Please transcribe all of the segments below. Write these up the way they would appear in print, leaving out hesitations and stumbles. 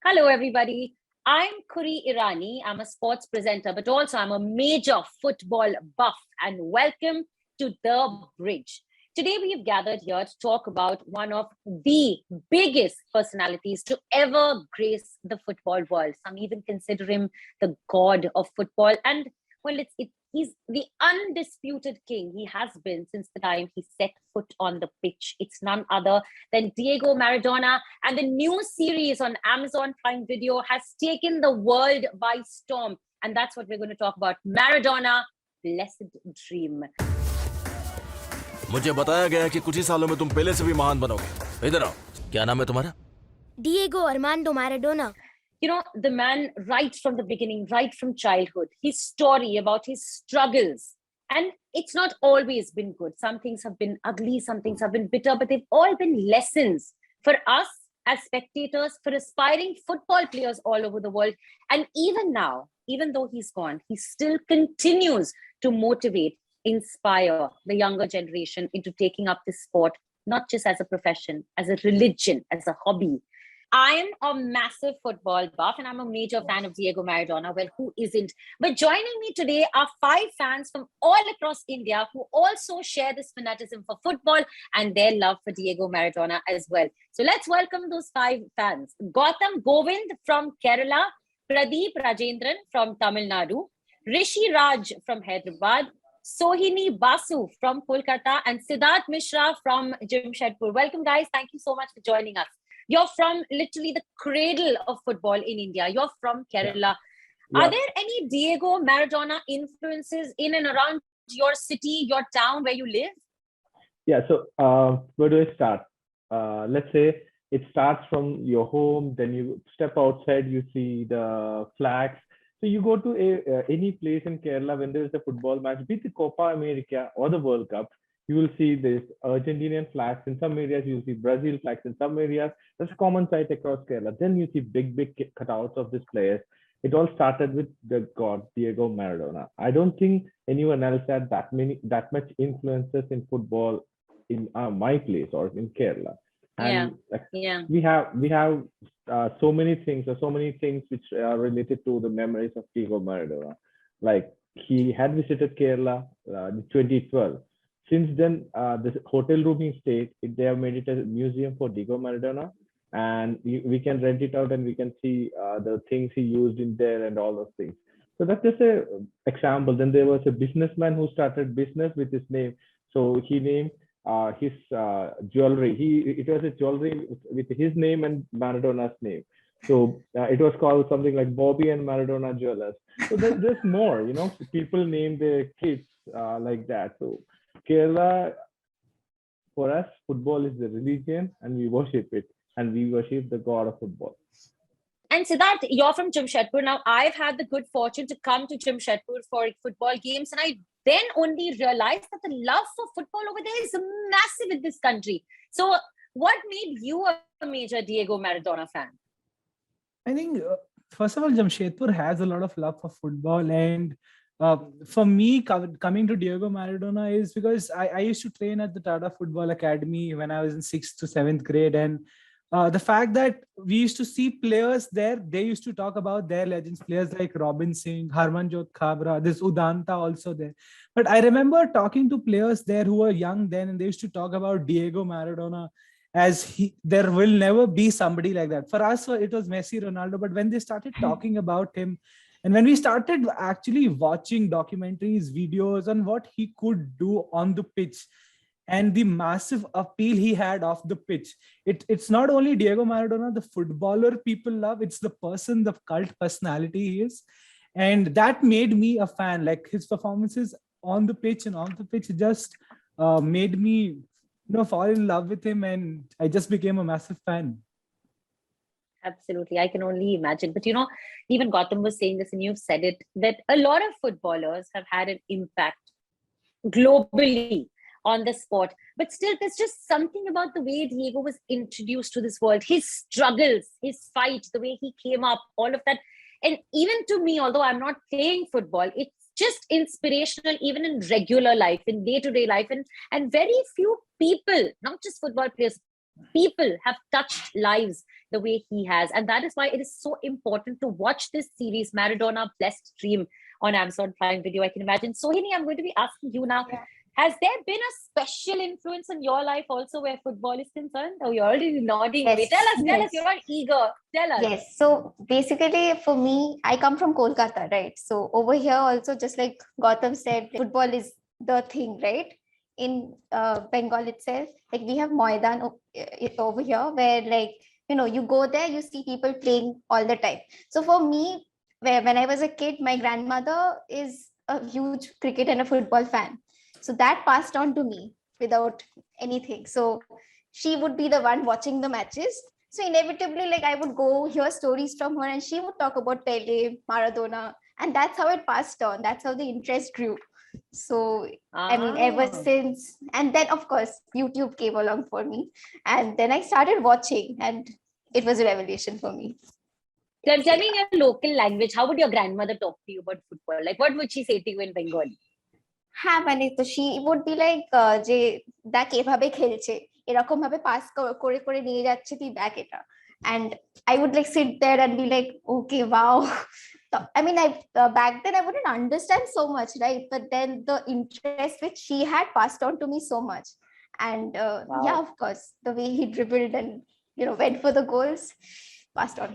Hello, everybody. I'm Kuri Irani. I'm a sports presenter, but also I'm a major football buff. And welcome to The Bridge. Today, we have gathered here to talk about one of the biggest personalities to ever grace the football world. Some even consider him the god of football. And well, he's the undisputed king. He has been since the time he set foot on the pitch. It's none other than Diego Maradona. And the new series on Amazon Prime Video has taken the world by storm. And that's what we're going to talk about. Maradona, Blessed Dream. मुझे बताया गया है कि कुछ ही सालों में तुम पहले से भी महान बनोगे। इधर आओ। क्या नाम है तुम्हारा? Diego Armando Maradona. You know, the man right from the beginning, right from childhood, his story about his struggles. And it's not always been good. Some things have been ugly, some things have been bitter, but they've all been lessons for us as spectators, for aspiring football players all over the world. And even now, even though he's gone, he still continues to motivate, inspire the younger generation into taking up this sport, not just as a profession, as a religion, as a hobby. I'm a massive football buff and I'm a major fan of Diego Maradona. Well, who isn't? But joining me today are 5 fans from all across India who also share this fanatism for football and their love for Diego Maradona as well. So let's welcome those 5 fans. Gautam Govind from Kerala, Pradeep Rajendran from Tamil Nadu, Rishi Raj from Hyderabad, Sohini Basu from Kolkata, and Siddharth Mishra from Jamshedpur. Welcome, guys. Thank you so much for joining us. You're from literally the cradle of football in India. You're from Kerala. Yeah. Are there any Diego Maradona influences in and around your city, your town where you live? Yeah, so where do I start? Let's say it starts from your home, then you step outside, you see the flags. So you go to any place in Kerala when there is a football match, be it the Copa America or the World Cup, you will see this Argentinian flags in some areas, you will see Brazil flags in some areas. That's a common sight across Kerala. Then you see big cutouts of these players. It all started with the god Diego Maradona. I don't think anyone else had that much influences in football in my place or in Kerala. And we have so many things which are related to the memories of Diego Maradona. Like he had visited Kerala in 2012. Since then, the hotel room he stayed, they have made it a museum for Diego Maradona, and we can rent it out and we can see the things he used in there and all those things. So that's just an example. Then there was a businessman who started business with his name. So he named his jewelry. It was a jewelry with his name and Maradona's name. So it was called something like Bobby and Maradona Jewelers. So there's more, people name their kids like that. So Kerala, for us, football is the religion and we worship it, and we worship the god of football. And Siddharth, you're from Jamshedpur. Now, I've had the good fortune to come to Jamshedpur for football games, and I then only realized that the love for football over there is massive in this country. So what made you a major Diego Maradona fan? I think, first of all, Jamshedpur has a lot of love for football, and for me, coming to Diego Maradona is because I used to train at the Tata Football Academy when I was in 6th to 7th grade. And the fact that we used to see players there, they used to talk about their legends, players like Robin Singh, Harmanjot Khabra, this Udanta also there. But I remember talking to players there who were young then, and they used to talk about Diego Maradona as there will never be somebody like that. For us, it was Messi, Ronaldo. But when they started talking about him, and when we started actually watching documentaries, videos on what he could do on the pitch and the massive appeal he had off the pitch, it's not only Diego Maradona, the footballer people love, it's the person, the cult personality he is. And that made me a fan. Like his performances on the pitch and off the pitch just made me fall in love with him, and I just became a massive fan. Absolutely. I can only imagine. But, even Gautam was saying this and you've said it, that a lot of footballers have had an impact globally on the sport. But still, there's just something about the way Diego was introduced to this world, his struggles, his fight, the way he came up, all of that. And even to me, although I'm not playing football, it's just inspirational, even in regular life, in day-to-day life. And very few people, not just football players, people have touched lives the way he has. And that is why it is so important to watch this series, Maradona Blessed Dream, on Amazon Prime Video. I can imagine. Sohini, I'm going to be asking you now. Yeah. Has there been a special influence in your life also where football is concerned? Oh, you're already nodding. Yes, Tell us, yes. you're not eager. Tell us. Yes. So basically, for me, I come from Kolkata, right? So over here, also, just like Gautam said, football is the thing, right? In Bengal itself, like we have Maidan over here, where like you go there, you see people playing all the time. So for me, when I was a kid, my grandmother is a huge cricket and a football fan. So that passed on to me without anything. So she would be the one watching the matches. So inevitably, like I would go hear stories from her and she would talk about Pele, Maradona, and that's how it passed on. That's how the interest grew. So, I mean, ever since, and then of course, YouTube came along for me. And then I started watching and it was a revelation for me. Tell me in your local language, how would your grandmother talk to you about football? Like, what would she say to you in Bengali? হ্যাঁ মানে তো she would be like যে দেখ এভাবে খেলছে এরকম ভাবে pass করে করে নিয়ে যাচ্ছে তুই দেখ এটা and I would like sit there and be like okay wow I mean I back then I wouldn't understand so much, right? But then the interest which she had passed on to me so much, and Wow. yeah, of course, the way he dribbled and went for the goals passed on.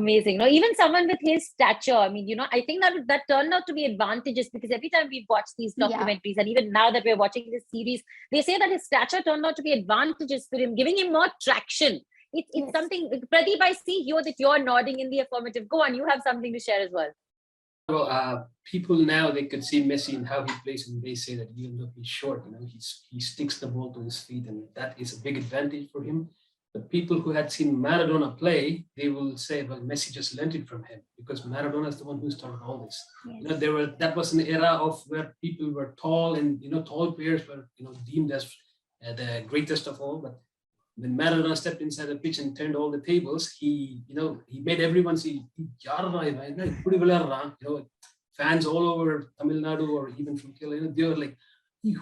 Amazing. No, even someone with his stature, I mean, I think that turned out to be advantageous, because every time we've watched these documentaries, and even now that we're watching this series, they say that his stature turned out to be advantageous for him, giving him more traction. It's Yes. something, Pradeep, I see here that you're nodding in the affirmative. Go on, you have something to share as well. Well, people now, they could see Messi and how he plays, and they say that even though he's short, he sticks the ball to his feet, and that is a big advantage for him. But people who had seen Maradona play, they will say, well, Messi just learned it from him, because Maradona is the one who started all this. Yes. That was an era of where people were tall, and tall players were deemed as the greatest of all. But when Maradona stepped inside the pitch and turned all the tables, he made everyone see, fans all over Tamil Nadu or even from Kerala, they were like,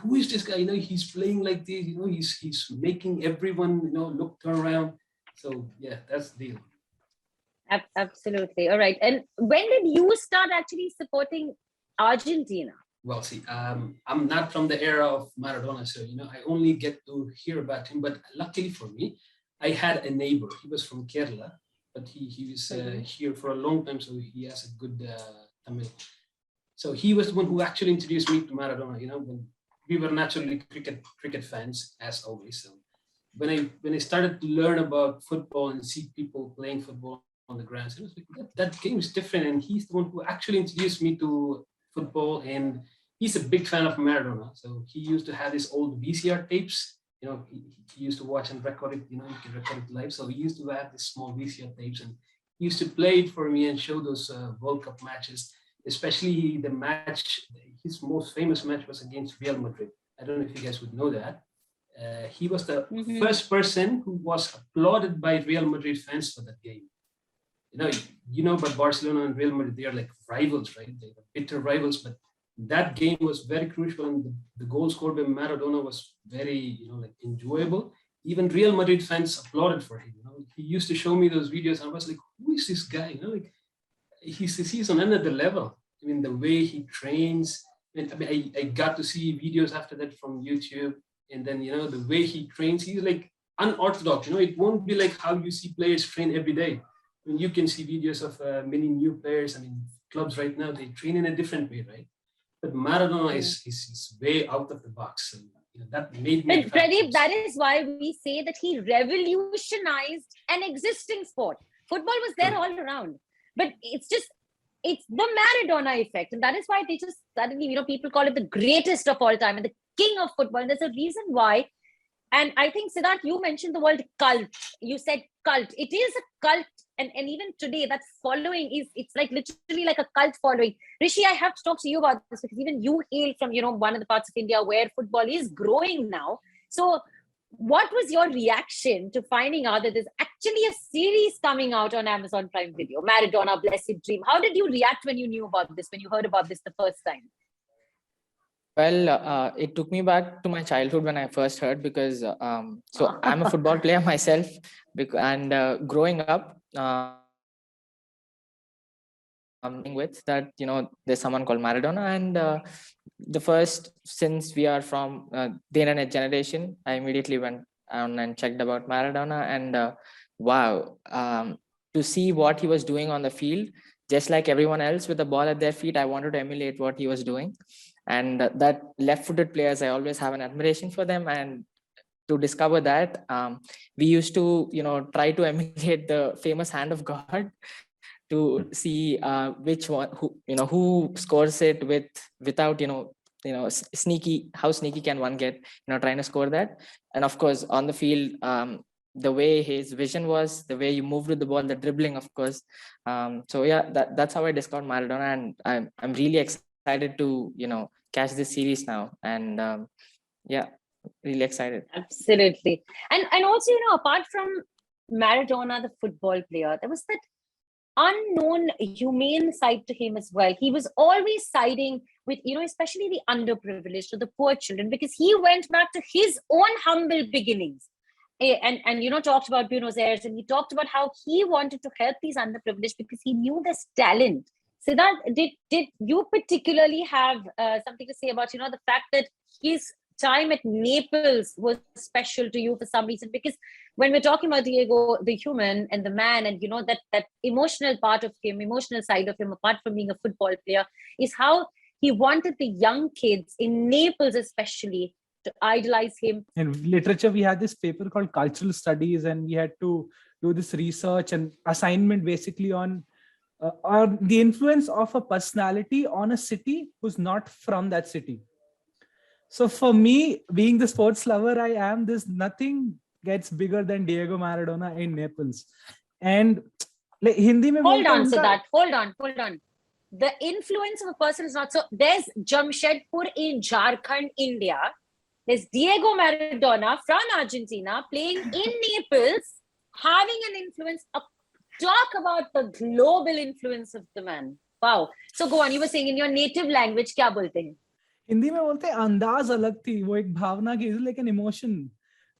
who is this guy? He's playing like this. He's making everyone look, turn around. So yeah, that's the deal. Absolutely. All right. And when did you start actually supporting Argentina? Well, see, I'm not from the era of Maradona, so I only get to hear about him. But luckily for me, I had a neighbor. He was from Kerala, but he was here for a long time, so he has a good Tamil. So he was the one who actually introduced me to Maradona. When we were naturally cricket fans, as always. So when I started to learn about football and see people playing football on the grounds, it was like that game is different. And he's the one who actually introduced me to football, and he's a big fan of Maradona. So he used to have his old VCR tapes. He used to watch and record it. You can record it live. So he used to have these small VCR tapes, and he used to play it for me and show those World Cup matches. Especially the match, his most famous match was against Real Madrid. I don't know if you guys would know that. He was the first person who was applauded by Real Madrid fans for that game. But Barcelona and Real Madrid, they are like rivals, right? They are bitter rivals, but that game was very crucial, and the goal scored by Maradona was very, enjoyable. Even Real Madrid fans applauded for him. He used to show me those videos, and I was like, who is this guy? He's on another level. I mean, the way he trains. I got to see videos after that from YouTube, and then the way he trains, he's like unorthodox. It won't be like how you see players train every day. I mean, you can see videos of many new players. I mean, clubs right now, they train in a different way, right? But Maradona is way out of the box. And, that made me. But Pradeep, that is why we say that he revolutionized an existing sport. Football was there all around. But it's the Maradona effect. And that is why they just suddenly, people call it the greatest of all time and the king of football. And there's a reason why. And I think, Siddharth, you mentioned the word cult. You said cult. It is a cult. And even today, that following it's like literally like a cult following. Rishi, I have to talk to you about this, because even you hail from, one of the parts of India where football is growing now. So what was your reaction to finding out that there's actually a series coming out on Amazon Prime Video, Maradona Blessed Dream? How did you react when you knew about this, when you heard about this the first time? Well, it took me back to my childhood when I first heard, because so I'm a football player myself, and growing up, with that, there's someone called Maradona, and the first, since we are from the internet generation, I immediately went on and checked about Maradona, and wow, to see what he was doing on the field, just like everyone else with the ball at their feet, I wanted to emulate what he was doing. And that left-footed players, I always have an admiration for them. And to discover that, we used to try to emulate the famous hand of God, to see which one, who scores it without sneaky, how sneaky can one get, trying to score that. And of course on the field, the way his vision was, the way you moved with the ball, the dribbling, of course. So yeah, that's how I discovered Maradona, and I'm really excited to catch this series now. And yeah, really excited. Absolutely. And also, apart from Maradona, the football player, there was that unknown humane side to him as well. He was always siding with, especially the underprivileged or the poor children, because he went back to his own humble beginnings. And talked about Buenos Aires, and he talked about how he wanted to help these underprivileged because he knew there's talent. So that did you particularly have something to say about the fact that his time at Naples was special to you for some reason? Because when we're talking about Diego, the human and the man, and that emotional part of him, emotional side of him, apart from being a football player, is how he wanted the young kids in Naples especially to idolize him. In literature, we had this paper called Cultural Studies, and we had to do this research and assignment basically on the influence of a personality on a city who's not from that city. So for me, being the sports lover I am, there's nothing gets bigger than Diego Maradona in Naples. And like Hindi mein hold on to that. Hold on. The influence of a person is not so. There's Jamshedpur in Jharkhand, India. There's Diego Maradona from Argentina playing in Naples, having an influence. Talk about the global influence of the man. Wow. So go on. You were saying in your native language, क्या बोलते हैं? हिंदी में बोलते हैं अंदाज अलग थी, वो एक भावना की, like an emotion.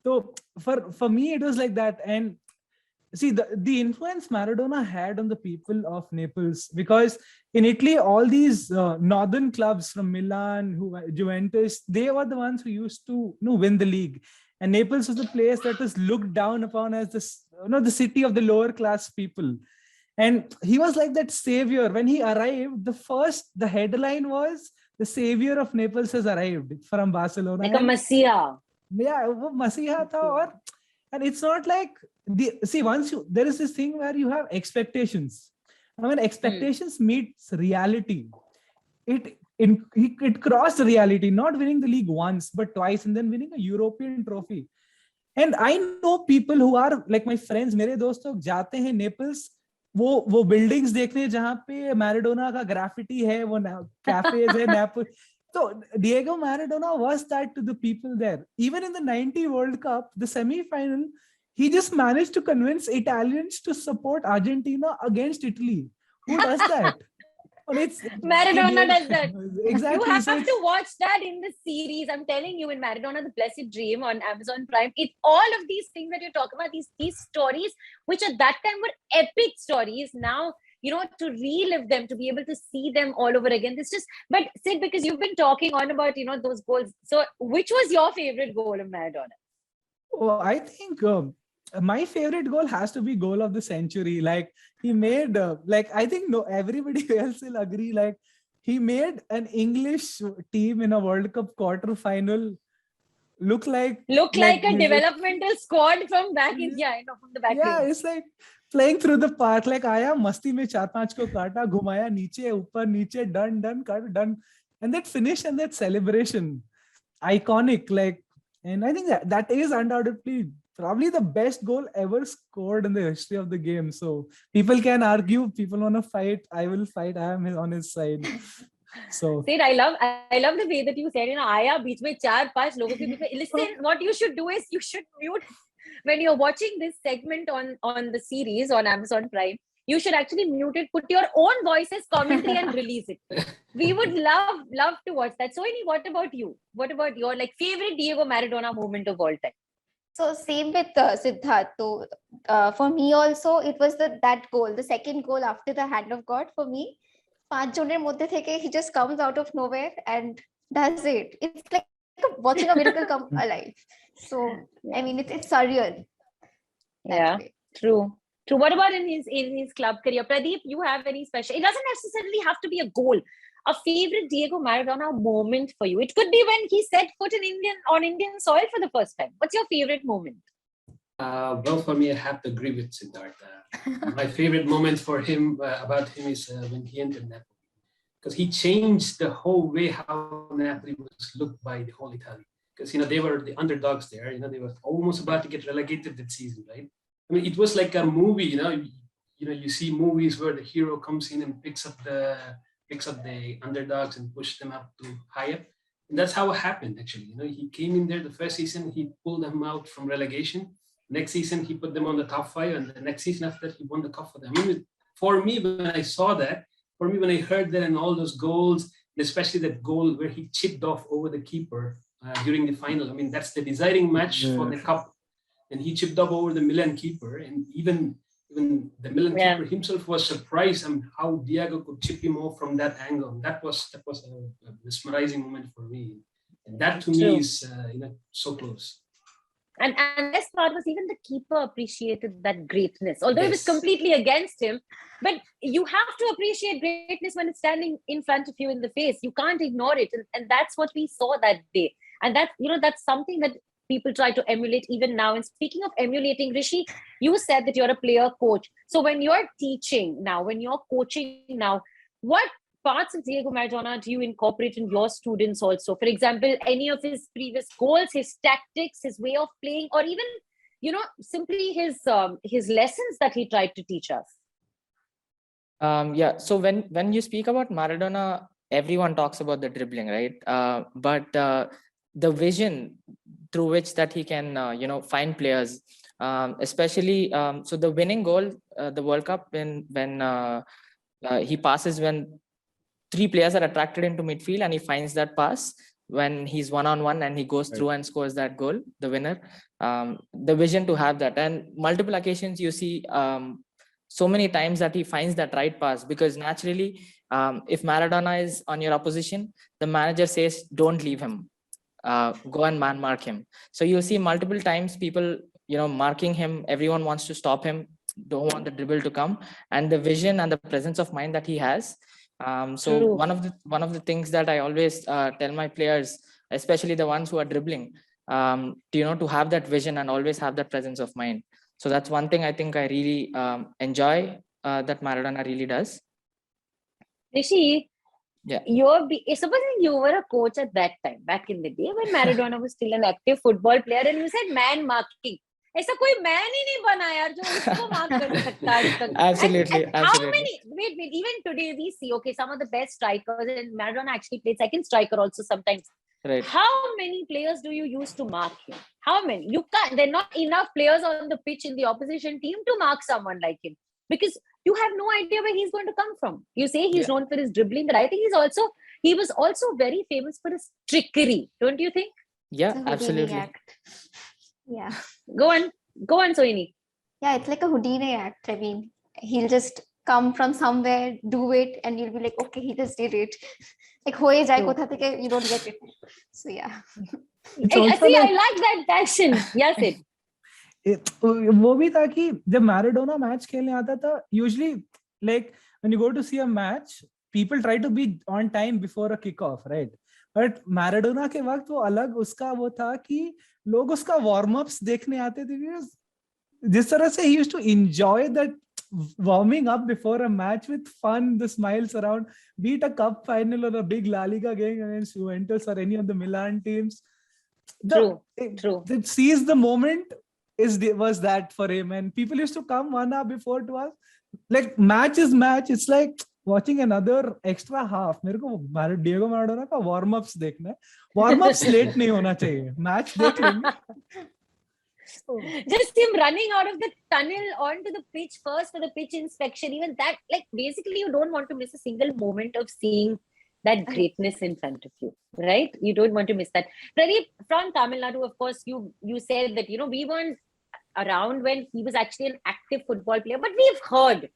So for me it was like that. And see the influence Maradona had on the people of Naples, because in Italy all these northern clubs from Milan, Juventus, they were the ones who used to win the league, and Naples was the place that was looked down upon as the city of the lower class people. And he was like that savior. When he arrived, the headline was, the savior of Naples has arrived from Barcelona. Like a messiah. Yeah, वो मसीहा था. और and it's not like there is this thing where you have expectations. And when expectations meets reality, it crossed reality, not winning the league once but twice, and then winning a European trophy. And I know people who are like my friends, मेरे दोस्त लोग जाते हैं Naples, वो buildings देखने जहाँ पे Maradona का ग्राफिटी है, वो कैफेज है Naples. So Diego Maradona was that to the people there. Even in the 90 World Cup, the semi-final, he just managed to convince Italians to support Argentina against Italy. Who does that? Maradona does that. Exactly. You have to watch that in the series. I'm telling you, in Maradona, The Blessed Dream on Amazon Prime, it's all of these things that you're talking about, these stories, which at that time were epic stories. Now, to relive them, to be able to see them all over again. But Sid, because you've been talking on about, those goals. So which was your favorite goal of Maradona? Oh, I think my favorite goal has to be goal of the century. Like he made, I think everybody else will agree. Like he made an English team in a World Cup quarter-final look like a developmental squad from back in from the back. Yeah, it's like playing through the park. Like आया मस्ती में 4-5 को काटा, घुमाया नीचे ऊपर नीचे, done, and that finish and that celebration, iconic. And I think that is undoubtedly probably the best goal ever scored in the history of the game. So people can argue, people want to fight, I will fight, I am on his side. So Sid, I love the way that you said, आया बीच में 4-5 लोगों के बीच में. Listen, what you should do is you should mute when you're watching this segment on the series on Amazon Prime. You should actually mute it, put your own voice as commentary and release it. We would love to watch that. So, what about you? What about your like favorite Diego Maradona moment of all time? So same with Siddharth. So for me also, it was that goal, the second goal after the hand of God for me. 5 জনের মধ্যে থেকে he just comes out of nowhere and does it. It's like watching a miracle come alive. So I mean, it's surreal. Yeah, true. What about in his club career? Pradeep, you have any special? It doesn't necessarily have to be a goal. A favorite Diego Maradona moment for you? It could be when he set foot in on Indian soil for the first time. What's your favorite moment? Well, for me, I have to agree with Siddhartha. My favorite moment for him about him is when he entered Napoli, because he changed the whole way how Napoli was looked by the whole Italy. Because they were the underdogs there. They were almost about to get relegated that season, right? I mean, it was like a movie. You see movies where the hero comes in and picks up the underdogs and push them up to high up. And that's how it happened, actually. He came in there the first season, he pulled them out from relegation. Next season, he put them on the top 5, and the next season after that, he won the cup for them. I mean, for me, when I saw that, when I heard that and all those goals, especially that goal where he chipped off over the keeper during the final, I mean, that's the deciding match for the cup. And he chipped up over the Milan keeper, and even the Milan keeper himself was surprised on how Diego could chip him off from that angle. That was a mesmerizing moment for me, and that to me is so close. And this part was even the keeper appreciated that greatness, although it was completely against him. But you have to appreciate greatness when it's standing in front of you in the face. You can't ignore it, and that's what we saw that day. And that's something that people try to emulate even now. And speaking of emulating, Rishi, you said that you're a player coach. So when you're teaching now, when you're coaching now, what parts of Diego Maradona do you incorporate in your students also? For example, any of his previous goals, his tactics, his way of playing, or even, simply his lessons that he tried to teach us? So when you speak about Maradona, everyone talks about the dribbling, right? But the vision through which that he can, find players, especially, so the winning goal, the World Cup, when he passes, when 3 players are attracted into midfield and he finds that pass when he's one-on-one and he goes through and scores that goal, the winner. The vision to have that, and multiple occasions you see so many times that he finds that right pass, because naturally, if Maradona is on your opposition, the manager says, don't leave him. Go and man mark him. So you'll see multiple times people, marking him. Everyone wants to stop him, don't want the dribble to come, and the vision and the presence of mind that he has. So one of the things that I always tell my players, especially the ones who are dribbling, to have that vision and always have that presence of mind. So that's one thing I think I really enjoy that Maradona really does. Rishi, yeah, supposing you were a coach at that time, back in the day when Maradona was still an active football player, and you said man marking. ऐसा कोई man ही नहीं बना यार जो उसको mark कर सकता है. Absolutely. How many? Wait. Even today we see some of the best strikers, and Maradona actually played second striker also sometimes. Right. How many players do you use to mark him? How many? You can't. There are not enough players on the pitch in the opposition team to mark someone like him, because you have no idea where he's going to come from. You say he's known for his dribbling, but I think he was also very famous for his trickery. Don't you think? Yeah, absolutely. Yeah. Go on, Sohini. Yeah, it's like a Houdini act. I mean, he'll just come from somewhere, do it, and you'll be like, okay, he just did it. Like, hoye jai kotha theke, you don't get it. So yeah. See, I like that passion. Yes, it. वो भी था कि जब Maradona match खेलने आता था, usually like when you go to see a match, people try to be on time before a kick off, right? But Maradona के वक्त वो अलग उसका वो था कि लोग उसका वार्म अप्स देखने आते थे, जिस तरह से he used to enjoy that warming up before a match with fun, the smiles around, be it a cup final or a big La Liga game against Juventus or any of the Milan teams. True. It sees the moment was that for him, and people used to come 1 hour before to us. Like match is match. It's like watching another extra half. मेरे को Diego Maradona का warm ups देखना है. Warm ups late नहीं होना चाहिए. Match देख लेंगे. Just him running out of the tunnel onto the pitch first for the pitch inspection. Even that, like, basically, you don't want to miss a single moment of seeing that greatness in front of you, right? You don't want to miss that. Pradeep, from Tamil Nadu, of course, you said that, we weren't around when he was actually an active football player, but we've heard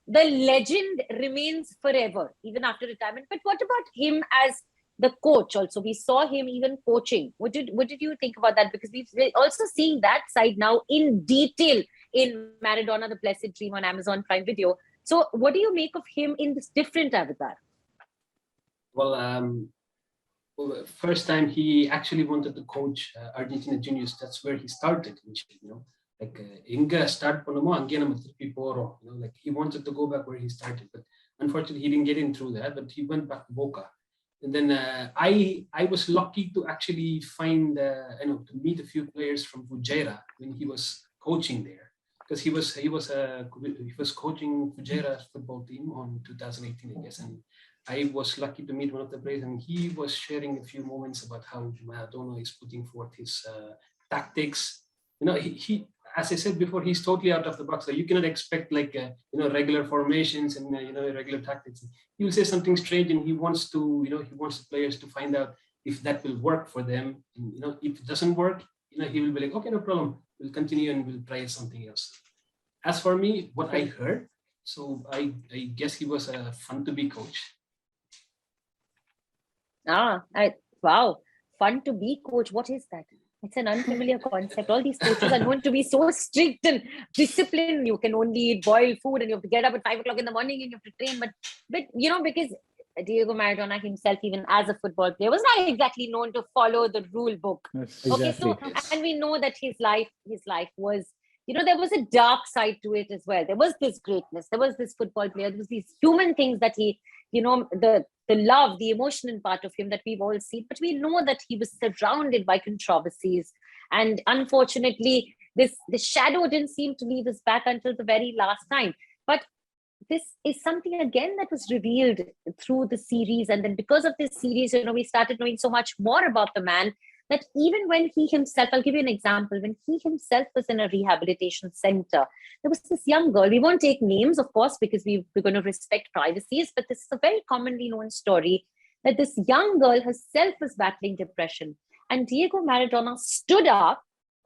the legend remains forever, even after retirement. But what about him as the coach also? We saw him even coaching. What did you think about that? Because we're also seeing that side now in detail in Maradona, the Blessed Dream on Amazon Prime Video. So what do you make of him in this different avatar? Well, first time he actually wanted to coach Argentina juniors. That's where he started initially, like Inga start பண்ணுமோ அங்கே நம்ம திருப்பி போறோம், like he wanted to go back where he started, but unfortunately he didn't get in through that, but he went back to Boca. And then I was lucky to actually find to meet a few players from Fujairah when he was coaching there, because he was coaching Fujairah's football team on 2018, I guess, and I was lucky to meet one of the players, and he was sharing a few moments about how Maradona is putting forth his tactics. He as I said before, he's totally out of the box. So you cannot expect like regular formations and regular tactics. He will say something strange, and he wants the players to find out if that will work for them. And, if it doesn't work, he will be like, okay, no problem. We'll continue and we'll try something else. As for me, what I heard, so I guess he was a fun to be coach. Wow, fun to be coach. What is that? It's an unfamiliar concept. All these coaches are going to be so strict and disciplined. You can only eat boiled food, and you have to get up at 5 o'clock in the morning and you have to train. But because Diego Maradona himself, even as a football player, was not exactly known to follow the rule book. Yes, okay, exactly. so and we know that his life was, there was a dark side to it as well. There was this greatness. There was this football player. There was these human things that he, the love, the emotional part of him that we've all seen. But we know that he was surrounded by controversies. And unfortunately, the shadow didn't seem to leave his back until the very last time. But this is something, again, that was revealed through the series. And then because of this series, we started knowing so much more about the man, that even when he himself, I'll give you an example, when he himself was in a rehabilitation center, there was this young girl. We won't take names, of course, because we're going to respect privacies, but this is a very commonly known story, that this young girl herself was battling depression. And Diego Maradona stood up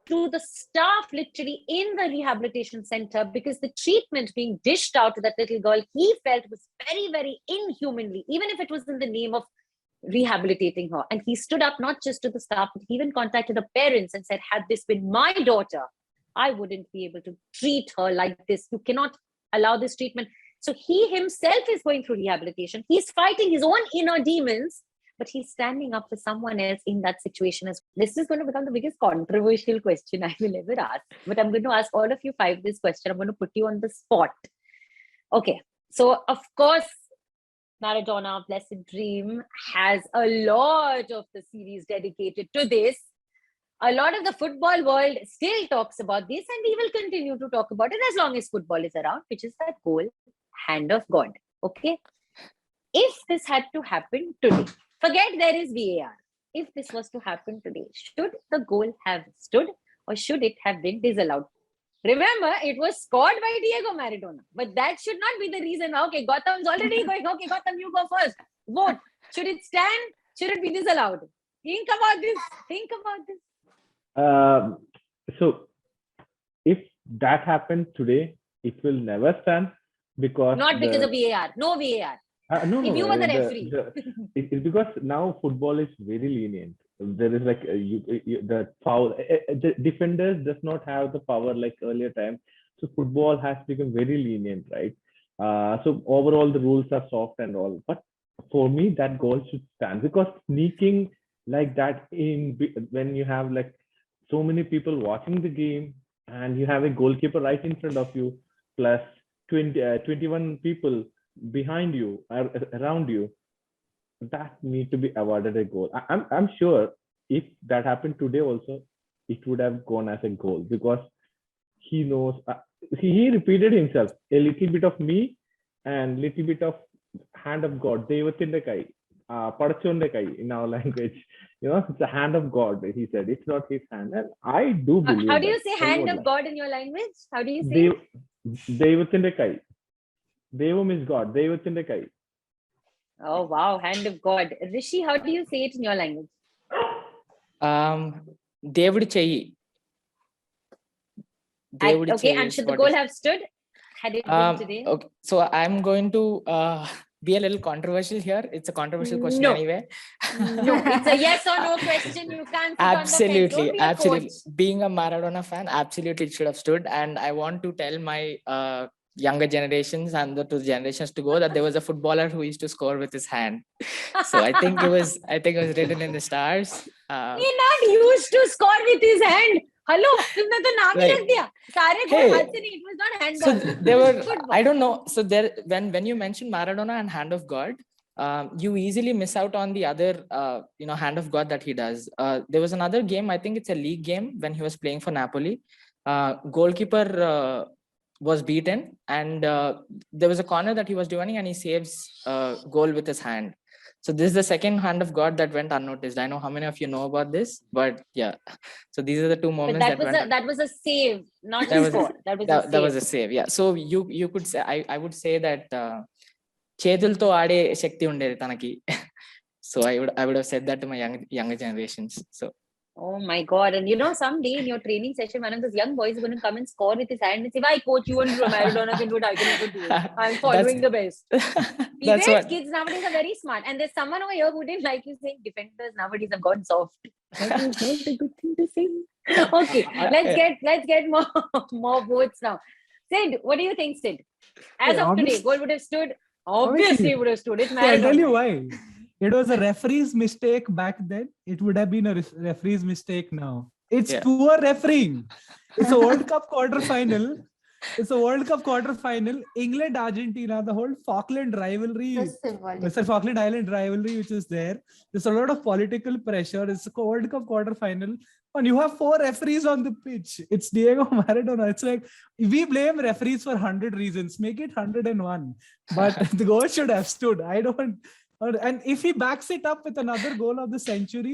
to the staff literally in the rehabilitation center, because the treatment being dished out to that little girl, he felt was very, very inhumanly, even if it was in the name of rehabilitating her. And he stood up not just to the staff, but he even contacted the parents and said, had this been my daughter, I wouldn't be able to treat her like this. You cannot allow this treatment. So he himself is going through rehabilitation. He's fighting his own inner demons, but he's standing up for someone else in that situation. This is going to become the biggest controversial question I will ever ask. But I'm going to ask all of you five this question. I'm going to put you on the spot. Okay. So, of course, Maradona, Blessed Dream has a lot of the series dedicated to this. A lot of the football world still talks about this, and we will continue to talk about it as long as football is around, which is that goal, hand of God. Okay? If this had to happen today, forget there is VAR. If this was to happen today, should the goal have stood or should it have been disallowed? Remember, it was scored by Diego Maradona, but that should not be the reason. Okay, Gautam's already going. Okay, Gautam, you go first. Vote. Should it stand? Should it be disallowed? Think about this. So, if that happened today, it will never stand, because not because of VAR. No VAR. No, if you were the referee. It's because now football is very lenient. There is like the foul. The defenders does not have the power like earlier time. So football has become very lenient, right? So overall the rules are soft and all. But for me, that goal should stand, because sneaking like that when you have like so many people watching the game and you have a goalkeeper right in front of you, plus 21 people behind you or around you, that need to be awarded a goal. I'm sure if that happened today also, it would have gone as a goal, because he knows. He repeated himself, a little bit of me and little bit of hand of God. Devathinte kai. Padachonde kai in our language. It's a hand of God. He said it's not his hand, and I do believe How do you that. say hand of God in your language? How do you say? Dev, Devathinte kai. Devam is God. Devathinte kai. Oh wow, hand of God. Rishi, how do you say it in your language? దేవుడి చెయ్యి. దేవుడి Okay, చెయ్యి and is should the what goal is- have stood? Had it been today? Okay, so I'm going to be a little controversial here. It's a controversial question No. anyway. No, it's a yes or no question. You can't sit Absolutely, on the fence. Don't be a absolutely. coach. Being a Maradona fan, absolutely it should have stood. And I want to tell my younger generations and the two generations to go that there was a footballer who used to score with his hand. So I think it was written in the stars. He not used to score with his hand. Hello, तुमने तो नाम ही Right. रख दिया. सारे गोल Hey. हाथ से नहीं. It was not So handball. there were, Football. I don't know. So there, when you mentioned Maradona and hand of God, you easily miss out on the other, hand of God that he does. There was another game. I think it's a league game when he was playing for Napoli. Goalkeeper was beaten, and there was a corner that he was doing, and he saves goal with his hand. So this is the second hand of God that went unnoticed. I know how many of you know about this, but yeah. So these are the two But moments that was a save, not That a was a- score. That was a save. that was a save. Yeah. So you could say, I would say that చేతులతో ఆడే శక్తి ఉండేది తనకి. So I would have said that to my younger generations. So Oh my God. And someday in your training session, one of those young boys is going to come and score with his hand and say, why coach, you and Maradona can do it, I can also do it. I'm following the best. that's what Kids nowadays are very smart. And there's someone over here who didn't like you saying defenders nowadays have gone soft. That is not a good thing to say. Okay, let's get more votes now. Sid, what do you think, Sid? As Yeah, of today, obviously- goal would have stood. Obviously. Obviously, would have stood. It's See, I'll tell you Maradona. why. It was a referee's mistake back then. It would have been a referee's mistake now. It's Yeah. poor refereeing. It's a World Cup quarterfinal. It's a World Cup quarterfinal. England, Argentina, the whole Falkland rivalry. So symbolic. It's a Falkland Island rivalry which is there. There's a lot of political pressure. It's a World Cup quarterfinal. And you have 4 referees on the pitch. It's Diego Maradona. It's like we blame referees for 100 reasons. Make it 101. But the goal should have stood. I don't. And if he backs it up with another goal of the century,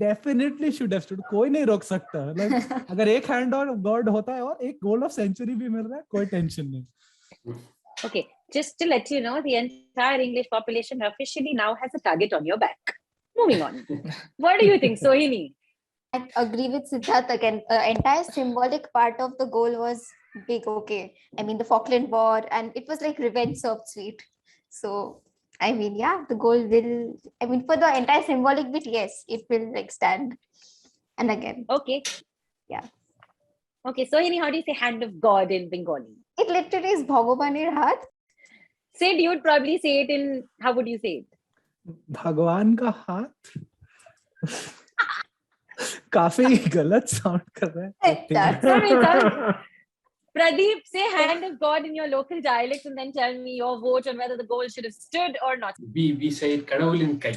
definitely should have stood. कोई नहीं रोक सकता. Like अगर एक hand on God होता है और एक goal of century भी मिल रहा है, कोई tension नहीं. Okay, just to let you know, the entire English population officially now has a target on your back. Moving on. What do you think, Sohini? I agree with Siddharth again. Entire symbolic part of the goal was big. Okay, I mean the Falkland War, and it was like revenge served sweet. So I mean, yeah, the goal will. I mean, for the entire symbolic bit, yes, it will like stand. And again, Okay. Yeah. Okay, Sohini, how do you say hand of God in Bengali? it literally is Bhagwanir Hath. Sid, you'd probably say it in, how would you say it? भगवान का हाथ काफी गलत sound कर रहा है. Sorry. Pradeep, say hand of God in your local dialect and then tell me your vote on whether the goal should have stood or not. We say கடவுளின் கை.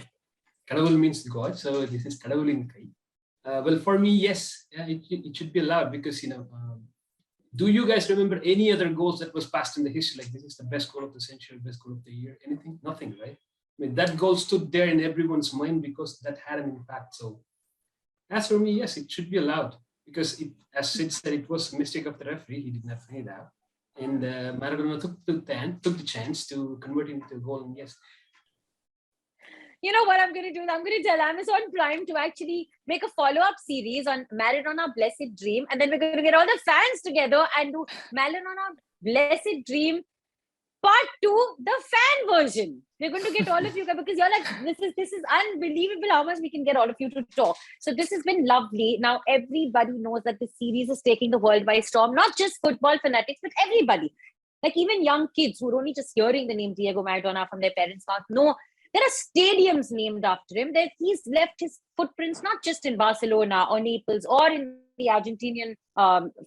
Kadavul means God, so this is கடவுளின் கை. Well, for me, yes, yeah, it should be allowed because do you guys remember any other goals that was passed in the history? Like this is the best goal of the century, best goal of the year, anything? Nothing, right? I mean, that goal stood there in everyone's mind because that had an impact. So as for me, yes, it should be allowed because as Sid said, it was a mistake of the referee. He did not find it out. And Maradona took the chance to convert it into a goal. And yes. You know what I'm going to do? I'm going to tell Amazon Prime to actually make a follow-up series on Maradona Blessed Dream. And then we're going to get all the fans together and do Maradona Blessed Dream Part 2, the fan version. We're going to get all of you guys because you're like, this is unbelievable how much we can get all of you to talk. So this has been lovely. Now everybody knows that this series is taking the world by storm. Not just football fanatics, but everybody. Like even young kids who are only just hearing the name Diego Maradona from their parents' mouth. No, there are stadiums named after him. He's left his footprints not just in Barcelona or Naples or in the Argentinian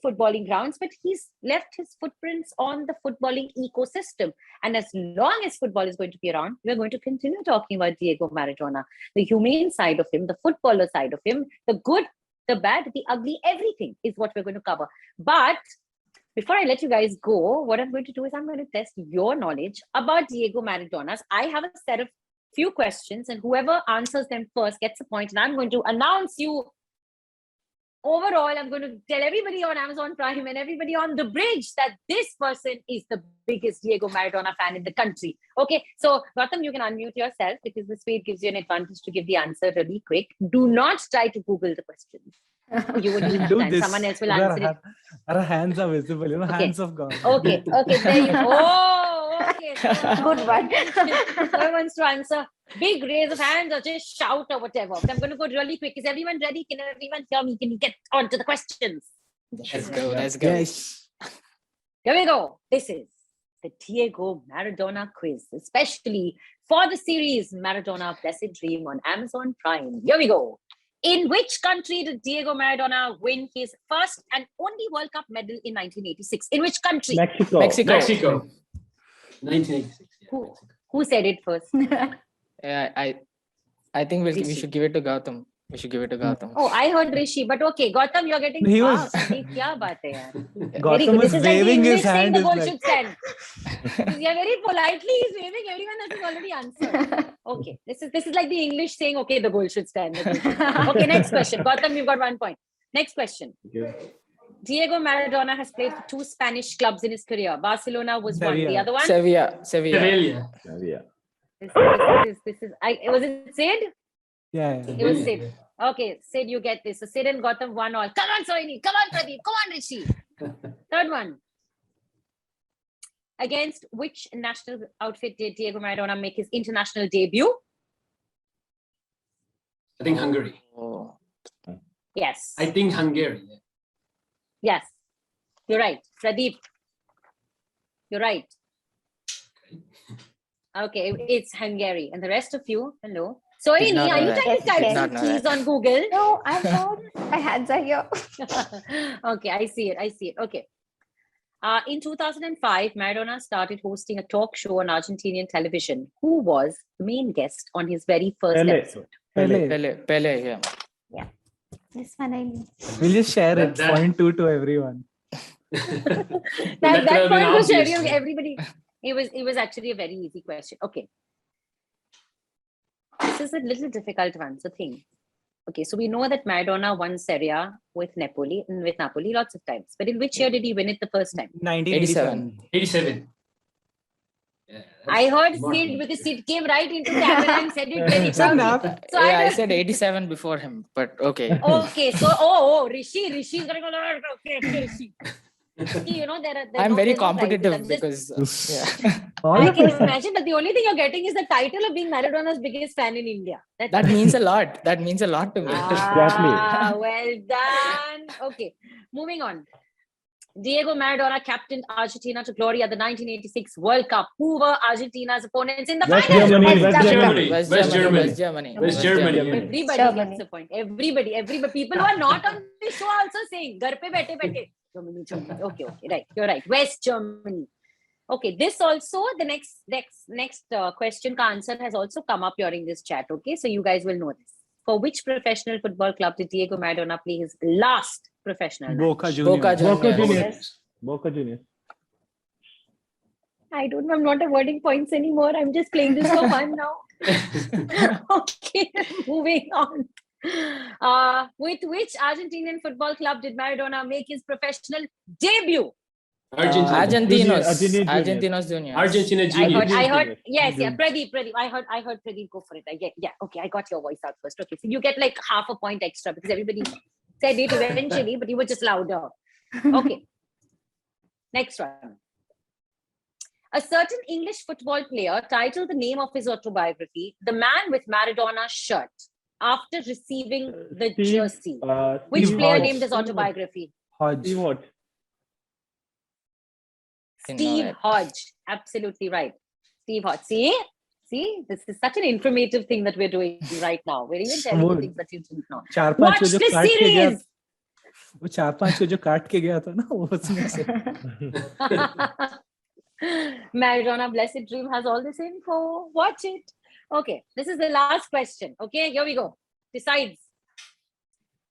footballing grounds, but he's left his footprints on the footballing ecosystem. And as long as football is going to be around, we're going to continue talking about Diego Maradona, the humane side of him, the footballer side of him, the good, the bad, the ugly, everything is what we're going to cover. But before I let you guys go, what I'm going to do is I'm going to test your knowledge about Diego Maradona's. I have a set of few questions, and whoever answers them first gets a point. And I'm going to announce you. Overall, I'm going to tell everybody on Amazon Prime and everybody on the bridge that this person is the biggest Diego Maradona fan in the country. Okay, so Gautam, you can unmute yourself because this way it gives you an advantage to give the answer really quick. Do not try to Google the questions. You will need Do time. this. Someone else will answer it. Our hands are visible, Okay. hands of God. Okay, there you go. Oh, okay. Good one. Whoever wants to answer, big raise of hands or just shout or whatever. But I'm going to go really quick. Is everyone ready? Can everyone hear me? Can you get on to the questions? Let's go. Let's go. Yes. Here we go. This is the Diego Maradona quiz, especially for the series Maradona Blessed Dream on Amazon Prime. Here we go. In which country did Diego Maradona win his first and only World Cup medal in 1986? In which country? Mexico. Mexico. 1986. Yeah, Who? Mexico. Who said it first? Yeah, I think we Rishi. should give it to Gautam. We should give it to Gautam. Oh, I heard Rishi, but okay, Gautam, you're getting He was- fast. Ye kya baat hai yaar? Very Gautam good. was This is like the waving English his saying hand. the Is goal like, should stand. Yeah, very politely he's waving everyone that has already answered. Okay, this is like the English saying, okay, the goal should stand. The goal should stand. Okay, next question. Gautam, you've got 1 point. Next question. Okay. Diego Maradona has played for 2 Spanish clubs in his career. Barcelona was one. The Sevilla. other one? Sevilla. Sevilla. Yeah. This is was it Sid? yeah. It was Sid. Okay, Sid, you get this. So Sid and Gautam 1 all. Come on, Sohini. Come on, Pradeep. Come on, Rishi. Third one. Against which national outfit did Diego Maradona make his international debut? I think Hungary. Oh. Yes. I think Hungary. Yeah. Yes. You're right. Pradeep. You're right. Okay, it's Hungary. And the rest of you, hello. Sohini, not are know you that. trying to type Did not some know keys that. on Google? No, I'm not. My hands are here. Okay, I see it. Okay. In 2005, Maradona started hosting a talk show on Argentinian television. Who was the main guest on his very first Pele. episode? Pele, yeah. This one I knew. We'll just share That- it. that- 0.2 to everyone. That could have been point was obvious. sharing everybody. It was actually a very easy question. Okay. This is a little difficult one. So think. Okay, so we know that Maradona won Serie A with Napoli lots of times. But in which year did he win it the first time? 1987. 87. Yeah, I heard that's more Sid than because it. Sid came right into the camera and said it very It's a nap. proudly. So Yeah, I don't- said 87 before him, but okay. Okay, so Rishi's gonna go. Okay, Rishi. You know there are. I'm very there's no prizes. competitive I'm just- because yeah. All I of can us. imagine, but the only thing you're getting is the title of being Maradona's biggest fan in India. That means a lot. That means a lot to me. Ah, well done. Okay, moving on. Diego Maradona captained Argentina to glory at the 1986 World Cup. Who were Argentina's opponents in the West final? Germany, West West Germany. West West Germany. Germany. West Germany. West Germany. Everybody Germany. gets a point. Everybody. People who are not on the show are also saying, "Ghar pe baithe." Germany. Okay, right. You're right. West Germany. Okay, this also the next question ka answer has also come up during this chat. Okay, so you guys will know this. For which professional football club did Diego Maradona play his last professional match? Boca Juniors. Boca Boca Juniors. Juniors. Boca Juniors. I don't know. I'm not awarding points anymore. I'm just playing this for fun now. Okay, moving on. With which Argentinian football club did Maradona make his professional debut? Argentina. Argentinos Juniors. Argentina Junior. I heard. Yes, Juniors. Pradeep. I heard Pradeep go for it. Yeah. Okay, I got your voice out first. Okay, so you get like half a point extra because everybody said it eventually, but you were just louder. Okay. Next one. A certain English football player titled the name of his autobiography, "The Man with Maradona's Shirt," after receiving the jersey. Which Steve player Hodge. named his autobiography? Hodge. Steve Hodge. Steve Hodge. Absolutely right. Steve Hodge. See, this is such an informative thing that we're doing right now. We're even telling you Wood. things that you didn't know. 4-5 Watch को जो this काट के गया series. वो 4-5 को जो काट के गया था ना वो उसमें से Maradona Blessed Dream has all this info. Watch it. Okay, this is the last question. Okay, here we go. Besides,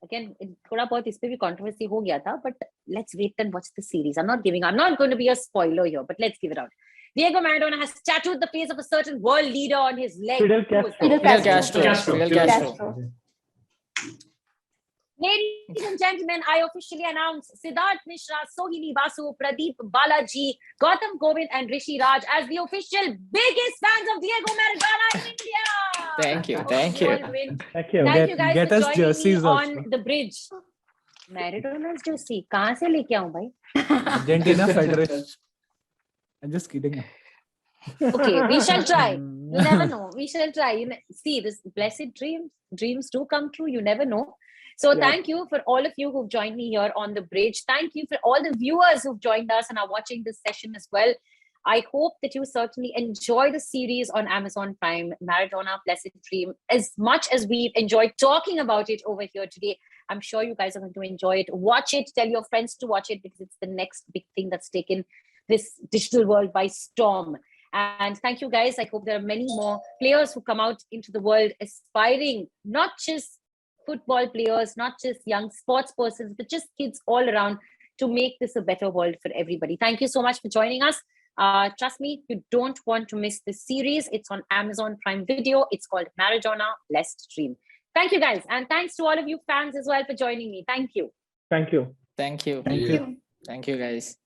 again, थोड़ा बहुत इस पे भी controversy हो गया था, but let's wait and watch the series. I'm not going to be a spoiler here, but let's give it out. Diego Maradona has tattooed the face of a certain world leader on his leg. Fidel Who was Castro. that? Fidel Castro. Ladies and gentlemen, I officially announce Siddharth Mishra, Sohini Basu, Pradeep Balaji, Gautam Govind, and Rishi Raj as the official biggest fans of Diego Maradona in India. Thank you. Hope Thank you you. all win. Thank you. Thank you guys Get for us joining me jerseys on also. the bridge. Maradona's jersey. कहाँ से लेके आऊँ भाई? Argentina Federation. I'm just kidding. Okay, we shall try. You never know. We shall try. See, this blessed dreams do come true. You never know. So Yeah. thank you for all of you who've joined me here on the bridge. Thank you for all the viewers who've joined us and are watching this session as well. I hope that you certainly enjoy the series on Amazon Prime, Maradona Blessed Dream, as much as we've enjoyed talking about it over here today. I'm sure you guys are going to enjoy it. Watch it. Tell your friends to watch it because it's the next big thing that's taken this digital world by storm. And thank you guys. I hope there are many more players who come out into the world aspiring, not just football players, not just young sports persons, but just kids all around to make this a better world for everybody. Thank you so much for joining us. Trust me, you don't want to miss this series. It's on Amazon Prime Video. It's called Maradona Blessed Dream. Thank you guys. And thanks to all of you fans as well for joining me. Thank you. Thank you. Thank you. Thank you. Thank you, guys.